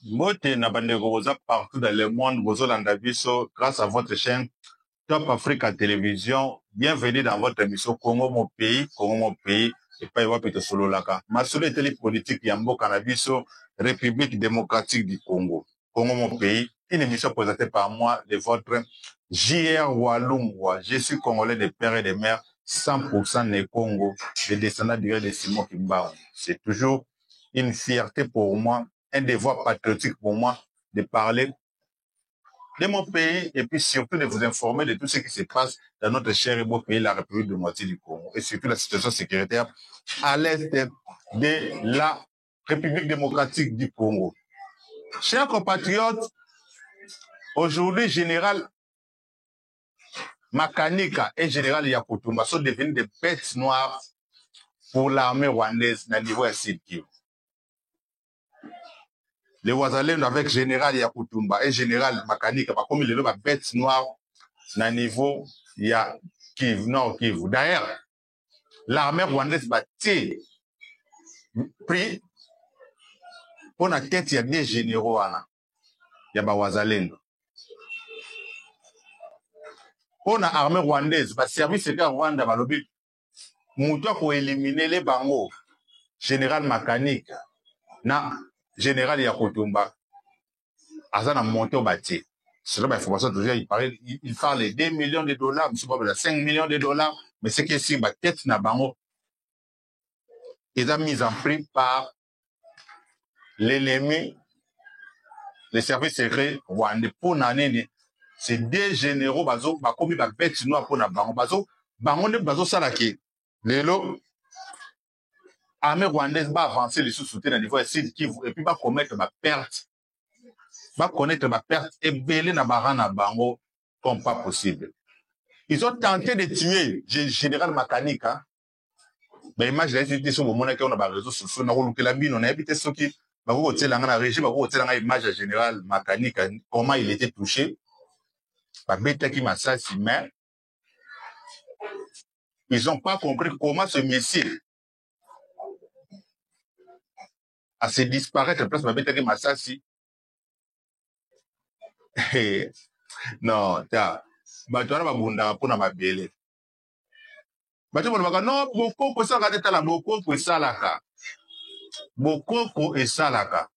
Mbote na bandeko boza partout dans le monde, bozolanda biso grâce à votre chaîne Top Africa Télévision. Bienvenue dans votre émission Congo mon pays, et pas wapi to solo laka. Masolo eteli politique ya mboka na biso, République démocratique du Congo. Congo mon pays, une émission présentée par moi, de votre JR Walungwa. Je suis congolais de père et de mère, 100% né Congo, le descendant direct de Simon Kimba. C'est toujours une fierté pour moi, un devoir patriotique pour moi de parler de mon pays et puis surtout de vous informer de tout ce qui se passe dans notre cher et beau pays, la République démocratique du Congo, et surtout la situation sécuritaire à l'est de la République démocratique du Congo. Chers compatriotes, aujourd'hui, Général Makanika et Général Yakutumba sont devenus des bêtes noires pour l'armée rwandaise dans le niveau de Sud Kivu. Les Wazalendo avec Général Yakutumba et Général Makanika, comme il est là, bête noire, dans le niveau ya Kivu, Nord Kivu. D'ailleurs, l'armée rwandaise va pris pour la tête, il y a des généraux, il y a Wazalendo. Pour l'armée rwandaise, le service secret Rwanda, va le Moutoua pour éliminer les bangos, Général Makanika, na Général Yakutumba, Azana monté au bâti. Selon l'information, il parle de 2 millions de dollars, mais 5 millions de dollars, mais c'est que si la tête na bango, ils ont mis en prix par l'ennemi, les services secrets rwandais. Pour l'année, c'est des généraux, bazo, bakomi ba bête noire pour na bango, bango ne bazo salaki. Lelo, armée rwandaise va avancer les sous-soutiens à niveau de Sud Kivu et puis va commettre ma perte. Va connaître ma perte et belé na barana bango comme pas possible. Ils ont tenté de tuer Général Makanika. Mais image là, c'est sur le moment qu'on a des réseaux sociaux, on a relouqué la mine, on a évité ce qui, bah vous ôtez la régime, bah vous ôtez la image de Général Makanika, comment il était touché. Bah bête qui m'a ça si mais ils n'ont pas compris comment ce missile a se disparaître place bah bête qui m'a ça si. Non, ta, bah tu as ma bunda pour na ma belle. Bah tu vois non, beaucoup ça va être là, beaucoup ça là. Bokoko et salaka.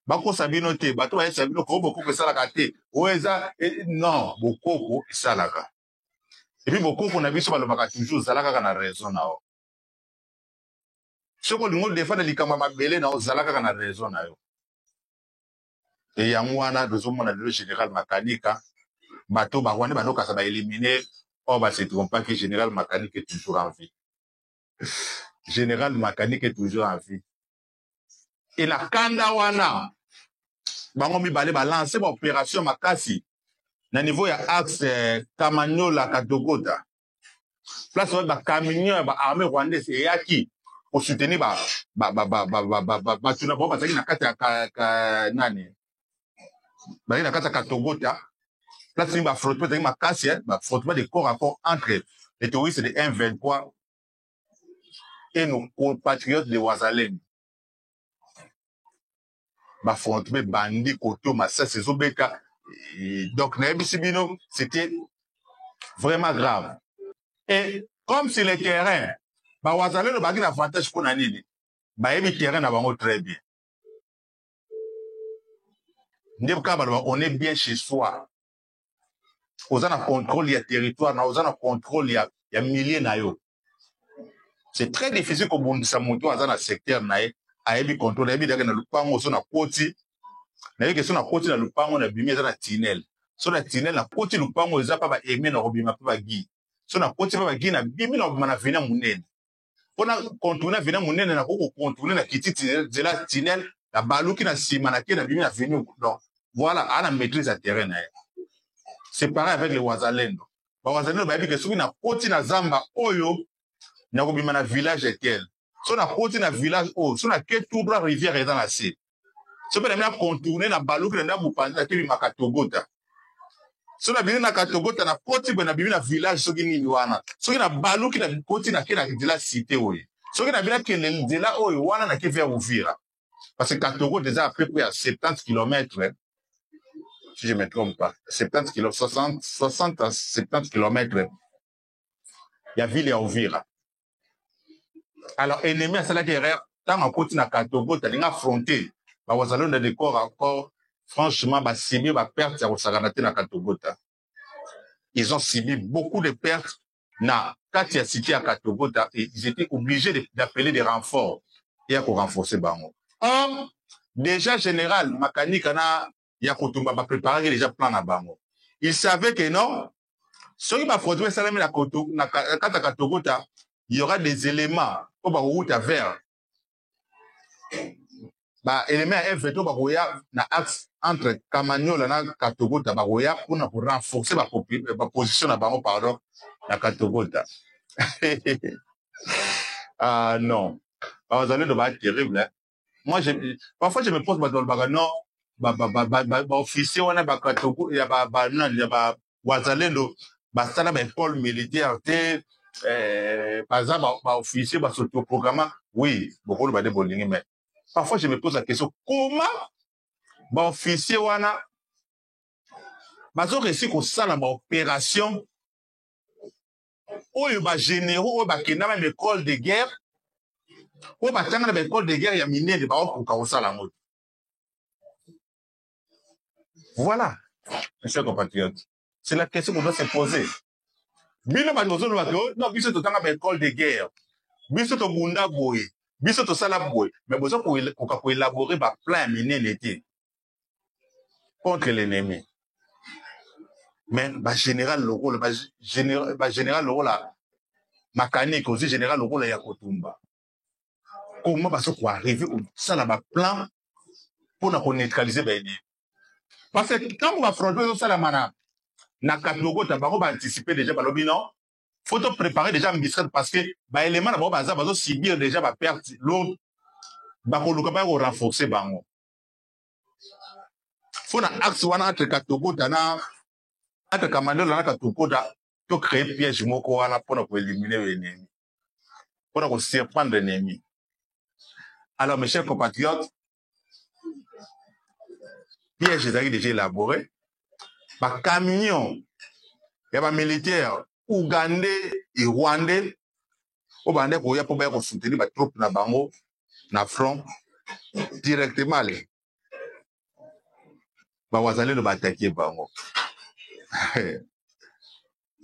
Bako sabino te, bato ba sabino ko bokoko et salaka te. Oeza non, bokoko et salaka. Et puis bokoko na biso balobaka toujours salaka kana raison na o. Soko lingo defana likamba mabele na o salaka kana raison na yo. Et yangwana dozomona le général Makanika, bato ba wana banoka sa ba éliminer, on va se tromper que général Makanika est toujours en vie. Général Makanika est toujours en vie. Et la Kandawana, bango mibale balance ba opération makasi na niveau ya axe Kamanyola Katogota. Place ba camion ba armée rwandaise eyaki pour soutenir ba tuna ba bazaki na kati ya nani. Ba na kati ya Katogota. Place ni ba frottement de makasi ba frottement de corps à corps entre les touristes de M23 et nos compatriotes de Wazalendo. Ba frottement bandi koto massa saison beka. Donc, c'était vraiment grave. Et comme c'est le terrain, bah, Wazalendo a un avantage pour l'année. Bah, le terrain a très bien. On est bien chez soi. On a contrôle du territoire, on a contrôle du milieu. C'est très difficile que on ça monte dans un secteur naïe, à y contrôler, à y dans le pango, sur la côte. Naïe que sur la côte, dans le pango, on a bimé dans la tunnel. Sur la tunnel, la côte, le pango, ils ont pas aimé, on a bimé, pas guy. Sur la côte, pas guy, na bimé, on a venu à mounen. On a contourné, venu à mounen, on a contourné, la kitty, de la tunnel, la balou qui n'a si manaké, na bimé, a venu. Donc, voilà, on a maîtrise à terrain naïe. C'est pareil avec les Wazalendo. Les Wazalendo, bah, que sur la côte, na zamba, oyo, na bimé, na village etel. Sur la côte, na village, oh, sur la quai, tout bras, rivière, est dans la C. Si on a contourné la balou, on a boupanté, la télé, makatogota. Si on a bien na katogota, na côte, on a bien na village, so qui n'y wana. Si on a balou, qui na côte, na de la cité, oui. Si on a bien que de la, oh, wana, na qui vers ouvrir. Parce que Katogo, déjà, à peu près à 70 km, hein, si je ne me trompe pas, 70 km, 60 à 70 km, hein, il y a ville et Ovira. Alors, ennemi à cela guerre, tant en continent Katogo, tu as affronté, bah, vous allez dans des corps encore, franchement, bah, Sibi, bah, perte, ça va na Katogo. Ils ont subi beaucoup de pertes. Na, quand il y a cité à Katogo, ils étaient obligés d'appeler des renforts et à renforcer Bango. Déjà, général, Makani, il y a préparé déjà plan à Bango. Il savait que non, si il va produire ça, il y aura des éléments au route à vers. Bah, élément F2, bah, na axe entre Kamanyol et Katogo, bah, pour renforcer ma position à Bango, pardon, na Katogo. Ah, non. Bah, vous allez devoir être terrible, hein. Moi, parfois, je me pose dans le bagage, non, officier, on a Katogo, il y a non, il y a Wazalendo, ça n'a pas école militaire, par exemple, officier, surtout programme, oui, beaucoup de bons mais parfois, je me pose la question, comment, officier, on a, réussi qu'on ça dans opération, où il y a généraux, où il y a une école de guerre, où il y a une école de guerre, il y a miné de barreaux pour ça la mode. Voilà, mes chers compatriotes. C'est la question qu'on doit se poser. Bino badozo no bato, non, biso to tanga ba école de guerre. Biso to bunda boy. Biso to sala boy. Mais besoin pour élaborer ba plan minene té contre l'ennemi. Mais ba général le rôle, ba général le rôle la mécanique aussi général le rôle ya Kotumba. Comment ba so pour arriver au ça là ba plan pour neutraliser ba ennemi. Parce que quand on va affronter ça la mana na Katogo tabango ba anticiper déjà ba lobi non. Faut te préparer déjà un parce que bah élément d'abord bah ça va subir déjà bah perte l'autre bah qu'on le pas renforcer bango. Faut na axe wana entre Katogo dana entre Kamando na Katogo da to créer piège moko wana pour éliminer l'ennemi. Pour surprendre l'ennemi. Alors mes chers compatriotes, piège est déjà élaboré. Bah camion, il y a des militaires ougandais et rwandais au bandé pour y a pour soutenir les troupes na bango na front directement les bawazalendo bataki bango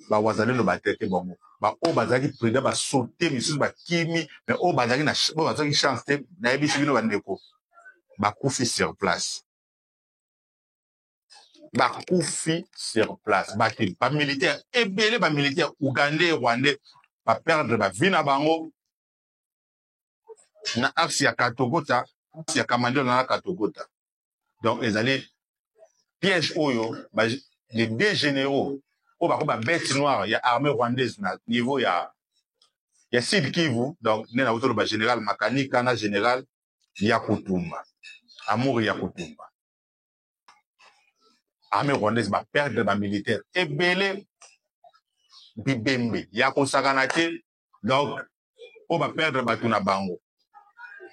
bawazalendo bataki bango o bazaki président ba sauter misusu ba kimi mais o bazaki na bazaki chance te na yebishi bino bandeko bakufi sur place ba militaire ebele ba militaire ougandais rwandais ba perdre ba vie na bango na axe ya Katogota axe ya Kamando na Katogota donc les années piège oyo les deux généraux au bako ba bête noire il y a armée rwandaise na niveau il y a Sud Kivu donc né na autour ba général Makani kana général Yakutumba amour Yakutumba armée rwandaise ba perdre ba militaire ebele bibembe ya kosakana te donc o ba perdre bato na bango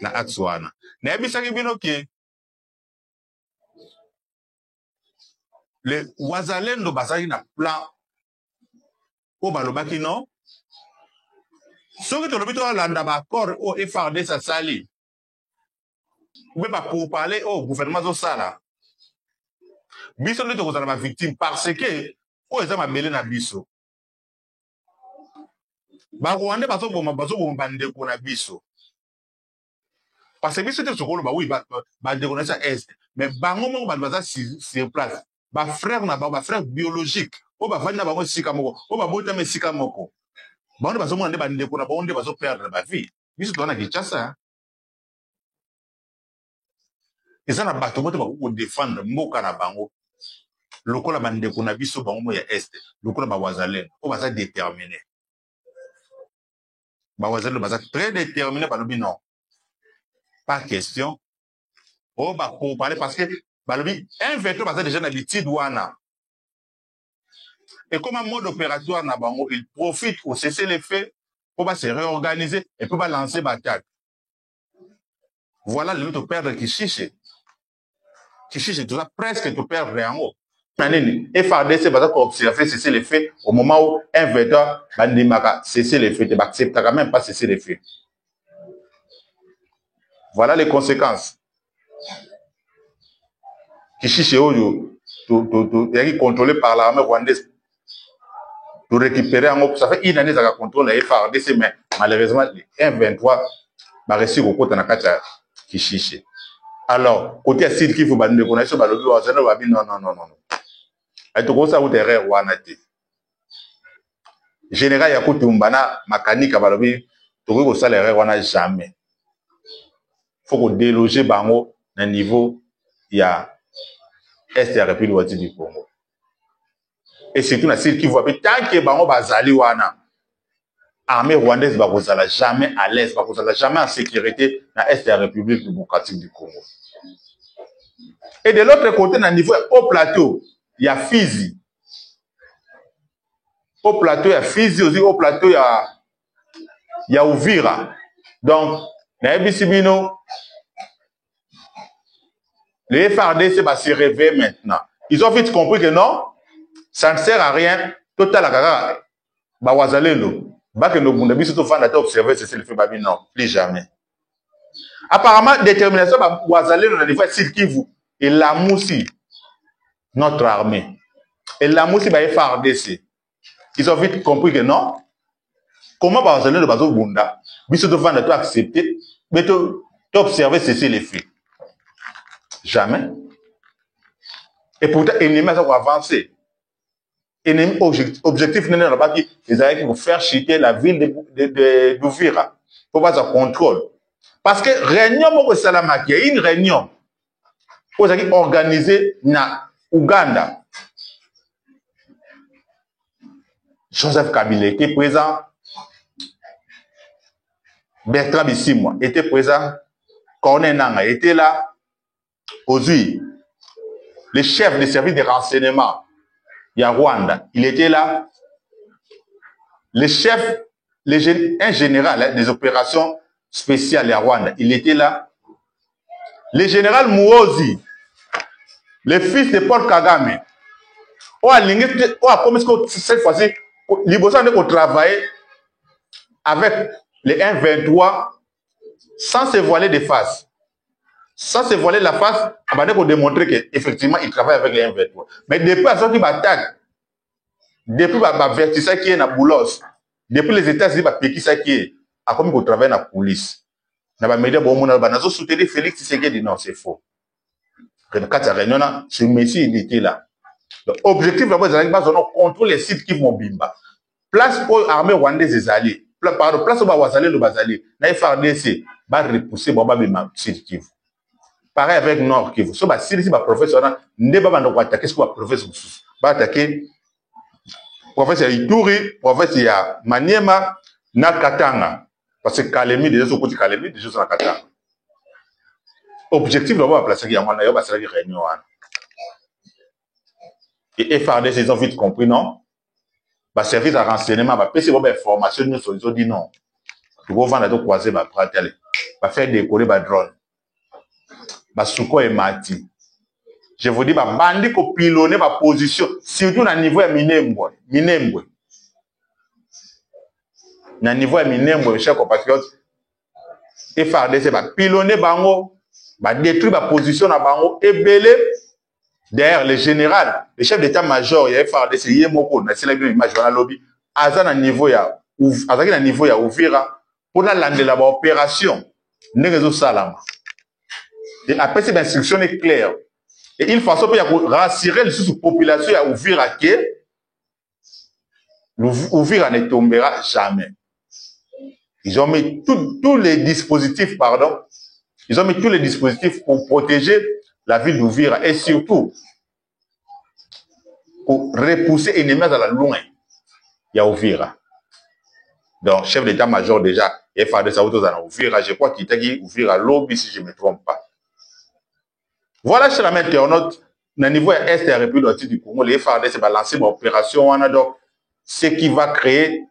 na axe wana na yebisaki bino ke le wazalendo bazali na plan o balobaki non soki tolobi tolanda baaccord o FARDC asali ube bapourparler o gouvernement azosala biso nde tokozala bavictime parce que oyo eza mabele na biso barwandais bazoboma bandeko na biso parce que biso te sokoloba oui bandeko na biso ya est mais bango moko bato baza sur place bafrère na bango bafrère biologique oyo bavandi na bango esika moko oyo babotama esika moko bango nde bazomona nde bandeko na bango nde bazoperdre bavie biso toza na Kinshasa eza na bato moto bakoki kodefendre mboka na bango lokola bandeko na biso bango mo ya est lokola bawazalendo oyo baza déterminé bawazalendo baza très déterminé balobi non pas question oyo bakoparler parce que balobi M23 baza déjà na bitide wana et comme un mode opératoire na bango il profite au cesser les faits pour se réorganiser et pour lancer bataille Voilà le to perdre Kishiche. Kishiche, tu as presque tout perdre en haut. Et FARDC va observer cesser les faits au moment où un veteur va cesser les faits, il n'acceptera même pas cesser les faits. Voilà les conséquences. Kishiche est contrôlé par l'armée rwandaise. Pour récupérer en haut, ça fait une année que contrôle la FARDC, mais malheureusement, M23 va réussir au côté de la Kishiche. Alors, côté Sud Kivu, non, non. Et tout ça, vous avez Rwanda. Général Yakutumbana, mécanique, balobi, tout le salaire Rwanda jamais. Faut qu'on déloge bango à niveau il y a Est de la République du Congo. Et surtout na Sud Kivu, tant que bango bazali wana, armée rwandaise va jamais à l'aise, va jamais en sécurité dans l'Est de la République démocratique du Congo. Et de l'autre côté, dans le niveau au plateau, il y a Fizi. Au plateau, il y a Fizi aussi, au plateau, il y a Uvira. Donc, dans Ebisibino, les FARDC va se réveiller maintenant. Ils ont vite compris que non, ça ne sert à rien. Total à Bawazalendo. Bak no bunda biso to fanda to observer c'est le fait babi non, plus jamais. Apparemment détermination Bawazalendo na niveau Sud Kivu et la Moussi notre armée. Et la Moussi ba FARDC. Ils ont vite compris que non. Comment Bawazalendo bazo bunda biso to fanda to accepter mais to observer c'est les faits. Jamais. Et pourtant ennemi a avancé. Ennemi objectif n'est pas qui ils allaient pour faire chuter la ville d'Uvira pour pas un contrôle. Parce que réunion au Salamaki, il y a une réunion organisée na Ouganda. Joseph Kabila était présent. Bertrand Bisimwa était présent. Corneille Nangaa était là. Aujourd'hui, le chef des services de renseignement, il y a Rwanda, il était là. Le chef, un général des opérations spéciales à Rwanda, il était là. Le général Muhoozi, le fils de Paul Kagame, cette fois-ci, il a travaillé avec les 1-23 sans se voiler de face. Sans se voiler la face, pour démontrer qu'effectivement, il travaille avec les 1-23. Mais depuis à ce qui m'attaque, depuis l'avertissement qui est dans Boulos, depuis les États-Unis, qui est à comme il travaille dans la police. Dans les médias, on a soutenu Félix Tshisekedi, non, c'est faux. Quand il y a réunion, ce messie, il était là. L'objectif, c'est contrôler les sites qui vont bimba. Place pour l'armée rwandaise des alliés. Place pour Wazalé, le Bazali. La FARDC va repousser Baba Sud Kivu. Pareil avec Nord Kivu. Si le professeur ne va pas attaquer ce que le professeur va attaquer. Professeur Ituri, professeur Maniema, na Katanga. Parce que Kalemi, déjà, sur le côté Kalemi, déjà, sur la Katanga. Objectif, on va placer qu'il y a une réunion. Et FARDC, ils ont vite compris, non? Le service de renseignement, le PC, information, ils ont dit non. Tu vas vendre à croiser, va faire décoller le drone. Souko et Mati. Je vous dis, bandi ko pilonner ma position, surtout au niveau de Minembwe. Na niveau de Minembwe, chers compatriotes, FARDC va pilonner bango, va détruire ma position na bango, et belé. D'ailleurs, le général, le chef d'état-major, il y a FARDC, il y a Moko, na image dans lobby, azana niveau ya Uvira, pour la opération, ne salama. Et après, cette instruction est claire. Et il faut rassurer les populations à Uvira que Uvira ne tombera jamais. Ils ont mis tous les dispositifs, ils ont mis tous les dispositifs pour protéger la ville d'Uvira et surtout pour repousser les ennemis à la loin. Il y a Uvira. Donc, chef d'état-major déjà, il faut des autos à Uvira. Je crois qu'il t'a dit Uvira lobby si je ne me trompe pas. Voilà, chez la internaute, au niveau est de la République du Congo, les FARDC va lancer une opération, donc, ce qui va créer,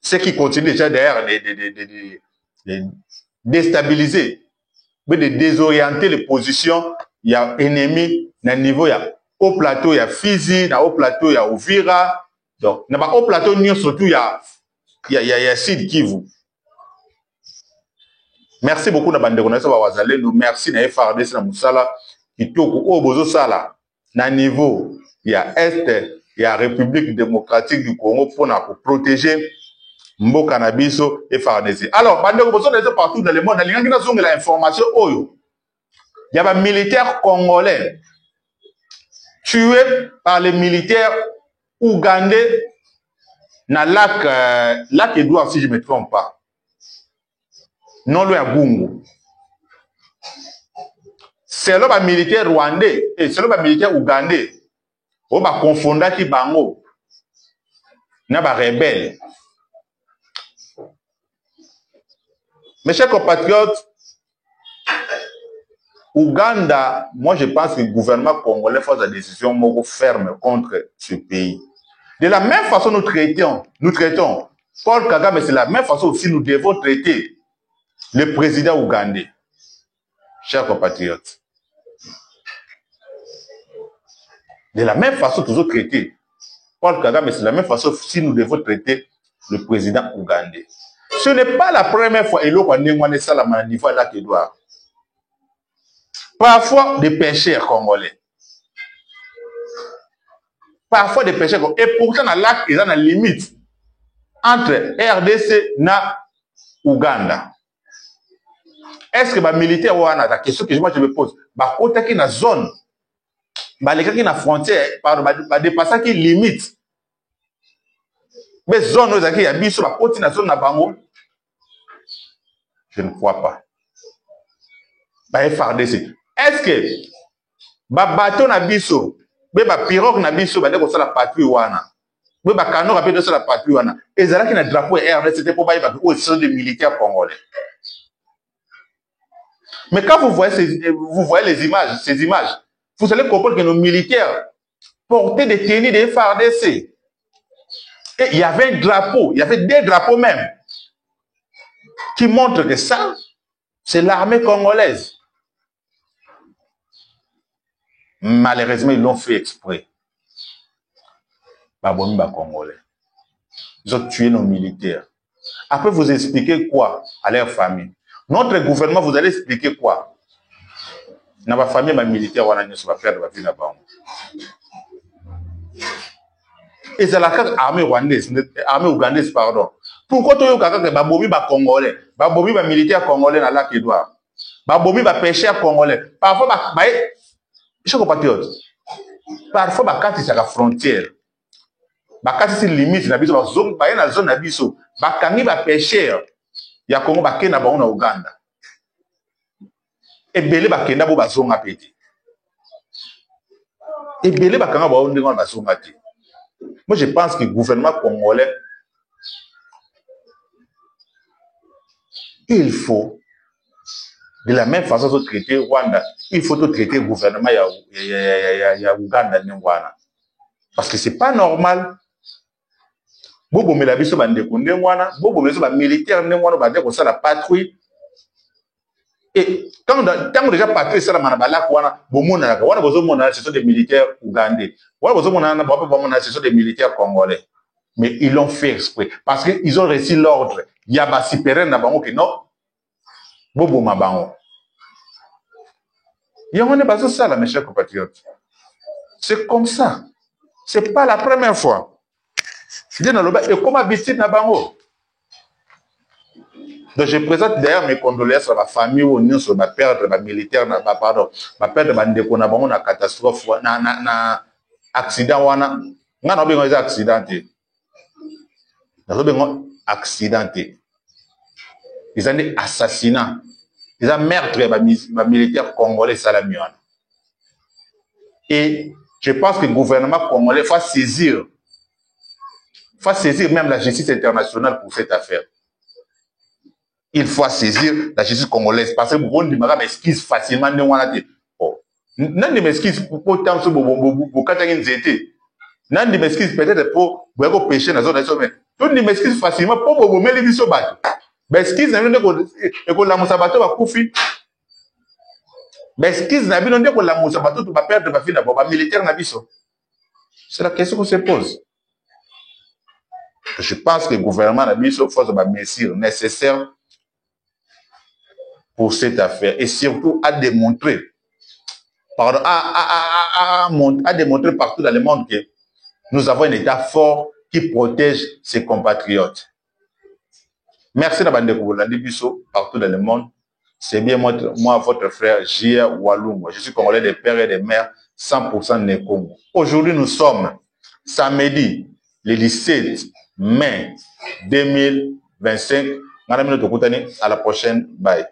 ce qui continue déjà derrière déstabiliser, mais de désorienter les positions. Il y a ennemi na niveau, il y a haut plateau, il y a Fizi, na haut plateau, il y a Uvira. Donc, na haut plateau, surtout, il y a Sud Kivu. Merci beaucoup na bande connaissance ba wazalendo, merci na FARDC na musala kitoko o bozo sala na niveau il y a Est, il y a République démocratique du Congo pour protéger mboka na biso FARDC. Alors bande ko bozo partout dans le monde, na linga zonga la information oyo. Il y a des militaires congolais tués par les militaires ougandais na lac Edouard, si je ne me trompe pas. Non loin à Bungu. C'est là les militaires rwandais et c'est là les militaires ougandais. On va confondre qui bango. Na ba rebelle. Mes chers compatriotes, Ouganda, moi je pense que le gouvernement congolais fait des décisions fermes contre ce pays. De la même façon nous traitons Paul Kagame, c'est la même façon aussi nous devons traiter le président ougandais. Chers compatriotes. De la même façon toujours traiter Paul Kagame, c'est la même façon si nous devons traiter le président ougandais. Ce n'est pas la première fois et l'autre niveau là qui doit. Parfois des pêcheurs congolais. Parfois des pêcheurs congolais. Et pourtant, dans l'acte, il y a une limite entre RDC et Ouganda. Est-ce que les militaires ont la question que moi je me pose? Côté qui est dans la zone, les gens qui sont dans la frontière, dépasser qui limite. Mais zone où il y a biso, côté dans la zone Bango, je ne crois pas. FARDC. Est-ce que bateau na biso, pirogue na biso, la patrouille wana, canon rapide de la patrouille wana, et ça qui na drapeau RDC, c'était pour ce sont des militaires congolais. Mais quand vous voyez les images, ces images, vous allez comprendre que nos militaires portaient des tenues de FARDC. Et il y avait un drapeau, il y avait des drapeaux même, qui montrent que ça, c'est l'armée congolaise. Malheureusement, ils l'ont fait exprès. Congolais. Ils ont tué nos militaires. Après, vous expliquez quoi à leur famille? Notre gouvernement, vous allez expliquer quoi? Dans ma famille, ma militaire, on va faire de la vie là-bas. Et c'est la carte armée rwandaise, armée ougandaise, pardon. Pourquoi tu as dit que babomi ba congolais, babomi ba militaire congolais dans lac Edouard, babomi ba pêcheur congolais, parfois je compatriote. Parfois quand il y a la frontière, quand il y a limite na biso, zone na zone na biso, kangi ba pêcheur, ya Congo ba kena ba na Uganda. Et belé ba kenda bo ba zonga pété. Et belé ba kanga ba ndinga ba zonga pété. Moi, je pense que le gouvernement congolais, il faut, de la même façon de traiter Rwanda, il faut traiter le gouvernement Ouganda. Parce que ce n'est pas normal. Bobo me la biso bande konde wana, bobo me so ba militaire ne wana bande ko sala patrouille. Et quand déjà patrouille sala manabala wana, bomona wana bozo mona ce sont des militaires ougandais. Voilà bozo mona na bobo mona ce sont des militaires congolais. Mais ils l'ont fait exprès parce que ils ont reçu l'ordre. Il y a ba supérieur na bango que non. Bobo mabango. Il y a on est pas ça là mes chers compatriotes. C'est comme ça. C'est pas la première fois. Et comment habiter na bango? Donc je présente d'ailleurs mes condoléances à la famille ou non sur ma perte de militaire, pardon, ma perte de bandeko na bango na catastrophe, na accident wana. Nga na bengo accidenté. Na bengo accidenté. Ils ont des assassinats. Ils ont meurtre de militaires congolais salamion. Et je pense que le gouvernement congolais va saisir même la justice internationale pour cette affaire. Il faut saisir la justice congolaise parce que Burundi m'excuse facilement. Non, de m'excuse pour tant de katangin zété. Non, de m'excuse peut-être pour pécher dans la zone. Tout de m'excuse facilement pour les biso bateau. Beskiz na bino nde kolamusa bato bakufi. Beskiz na bino nde kolamusa bato to baperdre bafi na bo bamilitaire na biso. C'est la question qu'on se pose. Je pense que le gouvernement a mis sur force des mesures nécessaires pour cette affaire et surtout à démontrer, à démontrer partout dans le monde que nous avons un État fort qui protège ses compatriotes. Merci d'avoir découvert partout dans le monde. C'est bien moi, votre frère J.R. Walungo. Je suis congolais des pères et des mères, 100% né Congo. Aujourd'hui, nous sommes samedi, le 17 mai 2025. À la prochaine. Bye.